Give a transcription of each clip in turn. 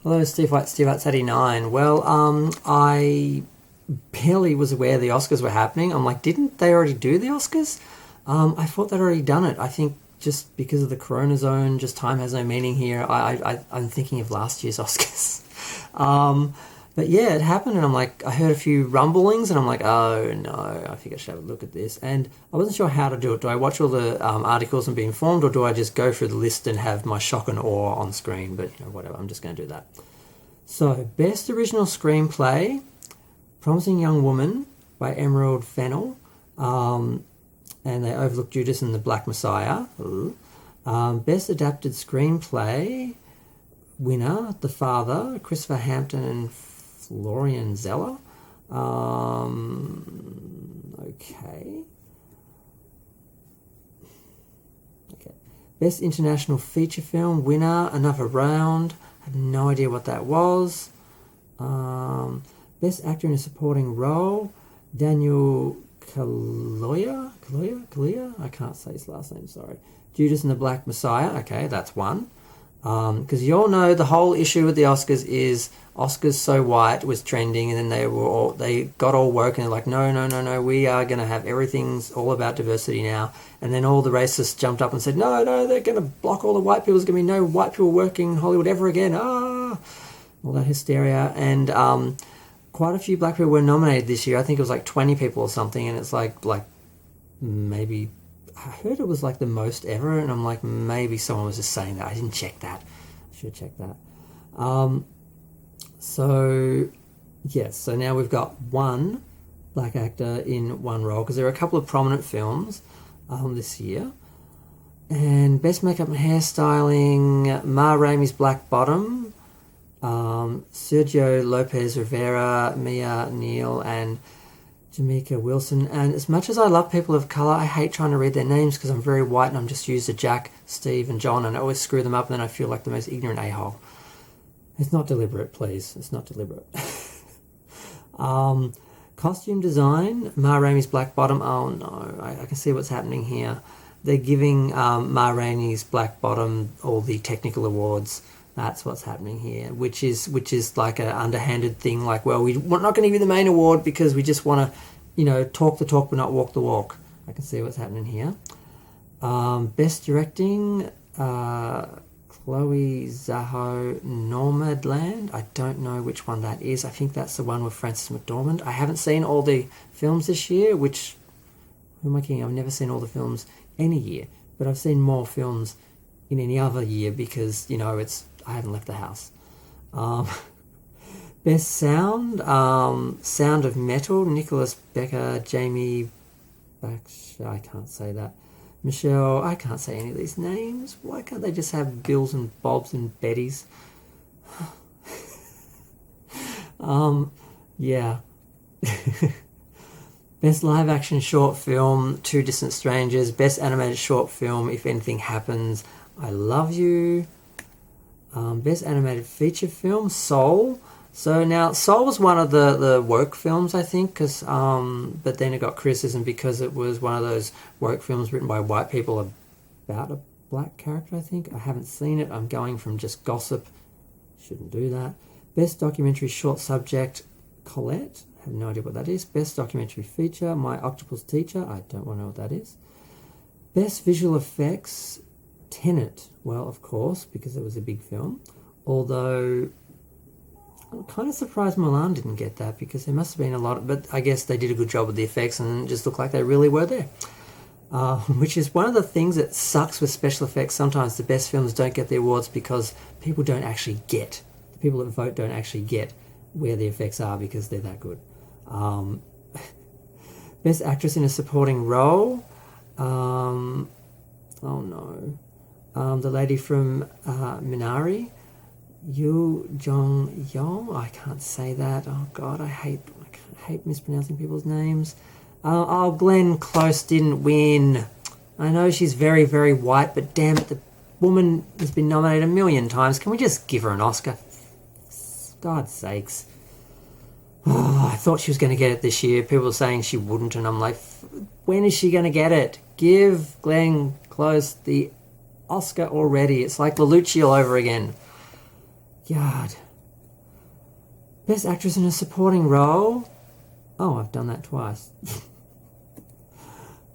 Hello, Steve White, Steve White's 89. Well, I barely was aware the Oscars were happening. I'm like, didn't they already do the Oscars? I thought they'd already done it. I think just because of the Corona zone, just time has no meaning here. I'm thinking of last year's Oscars. But yeah, it happened, and I'm like, I heard a few rumblings, and I'm like, oh no, I think I should have a look at this. And I wasn't sure how to do it. Do I watch all the articles and be informed, or do I just go through the list and have my shock and awe on screen? But whatever, I'm just going to do that. So, Best Original Screenplay, Promising Young Woman by Emerald Fennell, and they overlooked Judas and the Black Messiah. Best Adapted Screenplay winner, The Father, Christopher Hampton and Florian Zeller. Okay. Best International Feature Film winner, Another Round. I have no idea what that was. Best Actor in a Supporting Role, Daniel Kaluuya? I can't say his last name, sorry. Judas and the Black Messiah. Okay, that's one. Because you all know the whole issue with the Oscars is Oscars So White was trending, and then they got all woke and they're like, no, we are going to have everything's all about diversity now. And then all the racists jumped up and said, no, they're going to block all the white people. There's going to be no white people working in Hollywood ever again. All that hysteria. And quite a few black people were nominated this year. I think it was like 20 people or something, and it's like maybe, I heard it was like the most ever, and I'm like, maybe someone was just saying that. I didn't check that. I should have checked that. So now we've got one black actor in one role, because there are a couple of prominent films this year. And Best Makeup and Hairstyling, Ma Rainey's Black Bottom, Sergio Lopez Rivera, Mia Neal, and Jamaica Wilson. And as much as I love people of colour, I hate trying to read their names because I'm very white and I'm just used to Jack, Steve and John, and I always screw them up, and then I feel like the most ignorant a-hole. It's not deliberate, please. It's not deliberate. Costume design, Ma Rainey's Black Bottom. Oh no, I can see what's happening here. They're giving Ma Rainey's Black Bottom all the technical awards. That's what's happening here, which is like an underhanded thing. Like, well, we're not going to give you the main award because we just want to, talk the talk but not walk the walk. I can see what's happening here. Best directing, Chloe Zhao, Nomadland. I don't know which one that is. I think that's the one with Frances McDormand. I haven't seen all the films this year, who am I kidding? I've never seen all the films any year, but I've seen more films in any other year because, I haven't left the house. Best Sound, Sound of Metal, Nicholas Becker, Jamie Baksh, I can't say that. Michelle, I can't say any of these names. Why can't they just have Bills and Bobs and Bettys? Yeah. Best Live Action Short Film, Two Distant Strangers. Best Animated Short Film, If Anything Happens, I Love You. Best Animated Feature Film, Soul. So now, Soul was one of the woke films, I think, but then it got criticism because it was one of those woke films written by white people about a black character, I think. I haven't seen it. I'm going from just gossip. Shouldn't do that. Best Documentary Short Subject, Colette. I have no idea what that is. Best Documentary Feature, My Octopus Teacher. I don't want to know what that is. Best Visual Effects, Tenet. Well, of course, because it was a big film. Although I'm kind of surprised Mulan didn't get that, because there must have been a lot but I guess they did a good job with the effects and it just looked like they really were there. Which is one of the things that sucks with special effects. Sometimes the best films don't get the awards because people don't actually get, the people that vote don't actually get where the effects are because they're that good. Best Actress in a Supporting Role. Oh no. The lady from Minari, Yuh-jung, I can't say that. Oh God, I hate mispronouncing people's names. Glenn Close didn't win. I know she's very, very white, but damn it, the woman has been nominated a million times. Can we just give her an Oscar? God's sakes. Oh, I thought she was going to get it this year. People were saying she wouldn't, and I'm like, when is she going to get it? Give Glenn Close the Oscar already. It's like Belushi all over again. God. Best Actress in a Supporting Role. Oh, I've done that twice.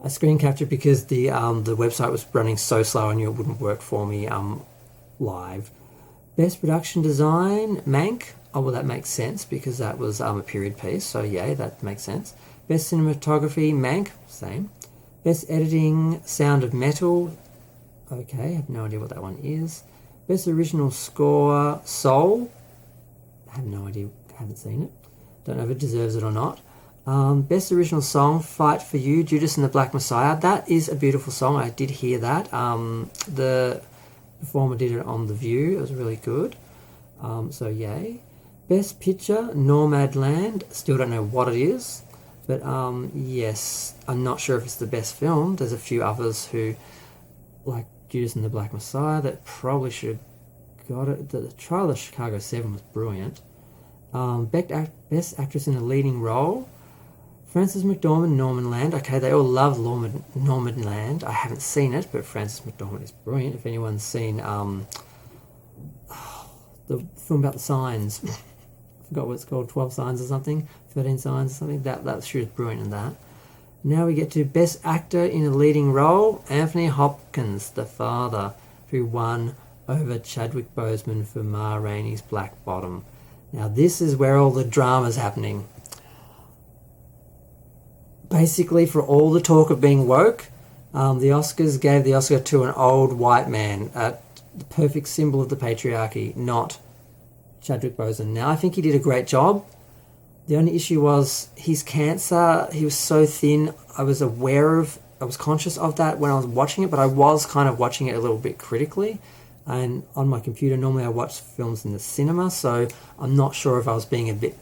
I screen captured because the website was running so slow I knew it wouldn't work for me live. Best Production Design, Mank. Oh, well, that makes sense because that was a period piece, so yay, that makes sense. Best Cinematography, Mank, same. Best Editing, Sound of Metal. Okay, I have no idea what that one is. Best Original Score, Soul. I have no idea, haven't seen it. Don't know if it deserves it or not. Best Original Song, Fight for You, Judas and the Black Messiah. That is a beautiful song. I did hear that. The performer did it on The View. It was really good. So yay. Best Picture, Nomadland. Still don't know what it is. But yes, I'm not sure if it's the best film. There's a few others who, like Judas and the Black Messiah, that probably should have got it. The Trial of Chicago 7 was brilliant. Best Actress in a Leading Role. Frances McDormand, Norman Land. Okay, they all love Norman Land. I haven't seen it, but Frances McDormand is brilliant. If anyone's seen the film about the signs, I forgot what it's called, 12 Signs or something, 13 Signs or something. She was brilliant in that. Now we get to Best Actor in a Leading Role. Anthony Hopkins, the father, who won over Chadwick Boseman for Ma Rainey's Black Bottom. Now this is where all the drama's happening. Basically, for all the talk of being woke, the Oscars gave the Oscar to an old white man, the perfect symbol of the patriarchy, not Chadwick Boseman. Now, I think he did a great job. The only issue was his cancer. He was so thin. I was conscious of that when I was watching it, but I was kind of watching it a little bit critically. And on my computer, normally I watch films in the cinema, so I'm not sure if I was being a bit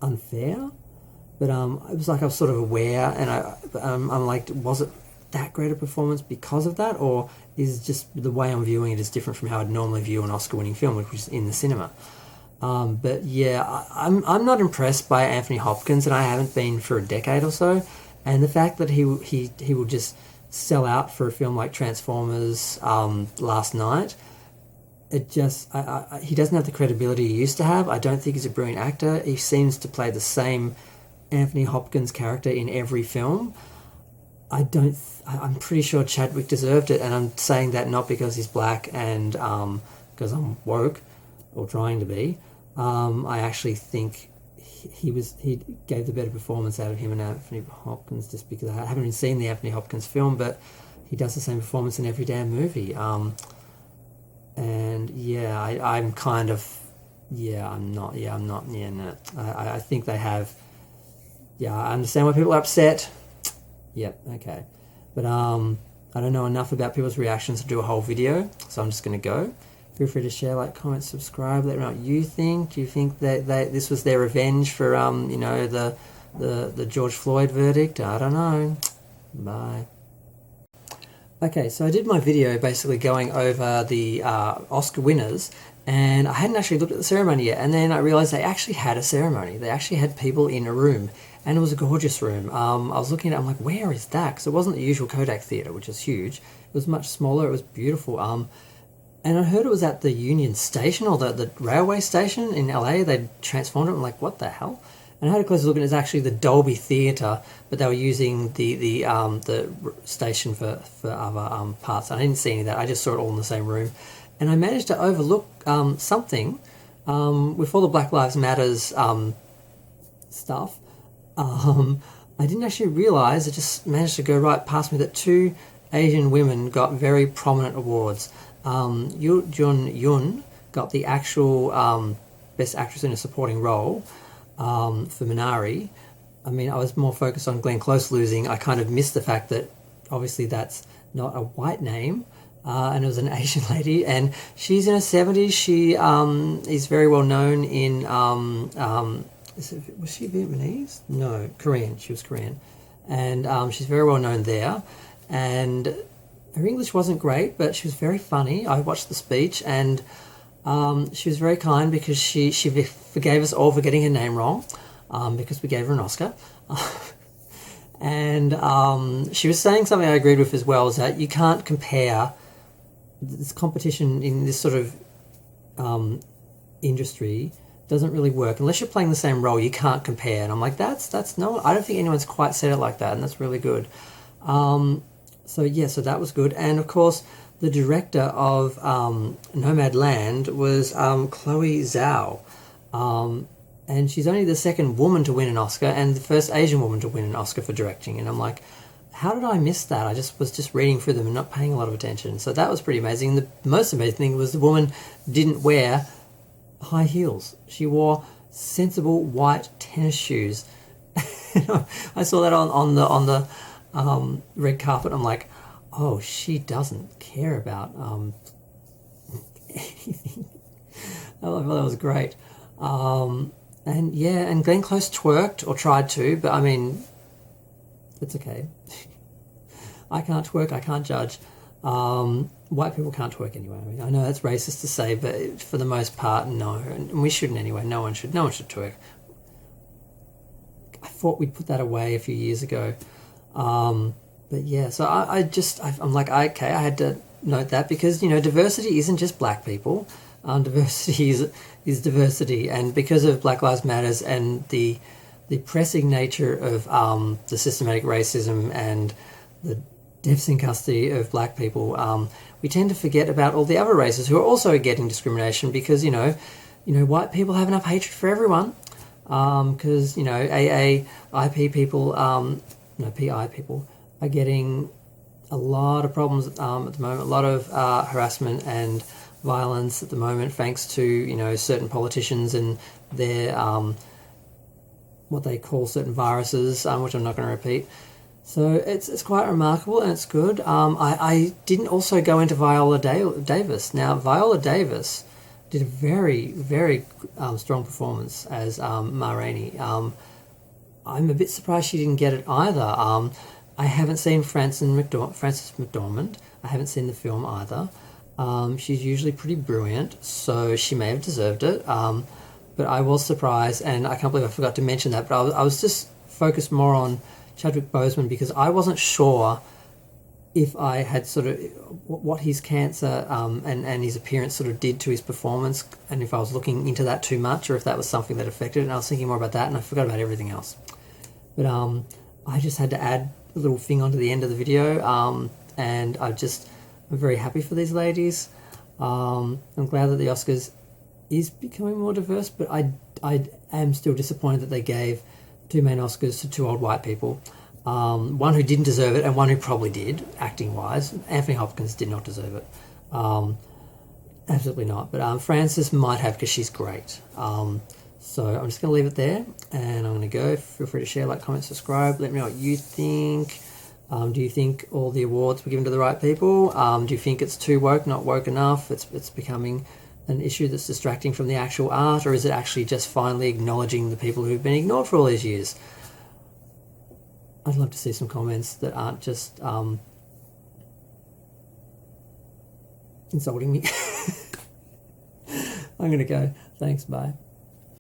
unfair. But it was like I was sort of aware, and I'm like, was it that great a performance because of that, or is just the way I'm viewing it is different from how I'd normally view an Oscar-winning film, which was in the cinema? But yeah, I'm not impressed by Anthony Hopkins, and I haven't been for a decade or so. And the fact that he will just sell out for a film like Transformers last night, it just he doesn't have the credibility he used to have. I don't think he's a brilliant actor. He seems to play the same Anthony Hopkins character in every film. I'm pretty sure Chadwick deserved it, and I'm saying that not because he's black and because I'm woke or trying to be. I actually think he gave the better performance out of him and Anthony Hopkins, just because I haven't even seen the Anthony Hopkins film, but he does the same performance in every damn movie. And yeah, I'm kind of I'm not. No. I think they have. Yeah, I understand why people are upset. Yep, okay. But I don't know enough about people's reactions to do a whole video, so I'm just going to go. Feel free to share, like, comment, subscribe. Let me know what you think. Do you think that this was their revenge for the George Floyd verdict? I don't know. Bye. Okay, so I did my video basically going over the Oscar winners, and I hadn't actually looked at the ceremony yet, and then I realised they actually had a ceremony. They actually had people in a room, and it was a gorgeous room. I was looking at it, I'm like, where is that? Because it wasn't the usual Kodak Theatre, which is huge. It was much smaller, it was beautiful. And I heard it was at the Union Station, or the railway station in LA. They transformed it. I'm like, what the hell? And I had a closer look, and it's actually the Dolby Theatre, but they were using the station for other parts. And I didn't see any of that. I just saw it all in the same room. And I managed to overlook something with all the Black Lives Matters stuff. I didn't actually realise, it just managed to go right past me, that two Asian women got very prominent awards. Yuh-jung got the actual Best Actress in a Supporting Role for Minari. I mean, I was more focused on Glenn Close losing. I kind of missed the fact that obviously that's not a white name, and it was an Asian lady, and she's in her 70s. She is very well known in was she Vietnamese? No, Korean. She was Korean, and she's very well known there. And her English wasn't great, but she was very funny. I watched the speech, and she was very kind, because she forgave us all for getting her name wrong, because we gave her an Oscar. And she was saying something I agreed with as well, is that you can't compare this competition in this sort of industry doesn't really work unless you're playing the same role. You can't compare, and I'm like, that's no. I don't think anyone's quite said it like that, and that's really good. So yeah, so that was good, and of course, the director of Nomadland was Chloe Zhao, and she's only the second woman to win an Oscar and the first Asian woman to win an Oscar for directing. And I'm like, how did I miss that? I was just reading through them and not paying a lot of attention. So that was pretty amazing. The most amazing thing was the woman didn't wear high heels. She wore sensible white tennis shoes. I saw that on the red carpet. I'm like, oh, she doesn't care about anything. I thought that was great. And yeah, and Glenn Close twerked or tried to, but I mean, it's okay. I can't twerk. I can't judge. White people can't twerk anyway. I mean, I know that's racist to say, but for the most part, no, and we shouldn't anyway. No one should. No one should twerk. I thought we'd put that away a few years ago. But yeah, so I'm like, okay, I had to note that because, you know, diversity isn't just black people. Diversity is diversity, and because of Black Lives Matters and the pressing nature of the systematic racism and the deaths in custody of black people, we tend to forget about all the other races who are also getting discrimination because, you know, white people have enough hatred for everyone because, you know, AAIP people, PI people are getting a lot of problems at the moment, a lot of harassment and violence at the moment, thanks to, you know, certain politicians and their what they call certain viruses, which I'm not going to repeat. So it's quite remarkable and it's good. I didn't also go into Viola Davis. Now, Viola Davis did a very, very strong performance as Ma Rainey. I'm a bit surprised she didn't get it either. I haven't seen Frances McDormand. I haven't seen the film either. She's usually pretty brilliant, so she may have deserved it. But I was surprised, and I can't believe I forgot to mention that, but I was just focused more on Chadwick Boseman because I wasn't sure if I had sort of what his cancer and his appearance sort of did to his performance, and if I was looking into that too much or if that was something that affected it, and I was thinking more about that and I forgot about everything else. But I just had to add a little thing onto the end of the video, and I'm very happy for these ladies. I'm glad that the Oscars is becoming more diverse, but I am still disappointed that they gave two main Oscars to two old white people. One who didn't deserve it and one who probably did, acting-wise. Anthony Hopkins did not deserve it. Absolutely not. But Frances might have because she's great. So I'm just going to leave it there, and I'm going to go. Feel free to share, like, comment, subscribe. Let me know what you think. Do you think all the awards were given to the right people? Do you think it's too woke, not woke enough? It's becoming an issue that's distracting from the actual art, or is it actually just finally acknowledging the people who've been ignored for all these years? I'd love to see some comments that aren't just insulting me. I'm going to go. Thanks, bye.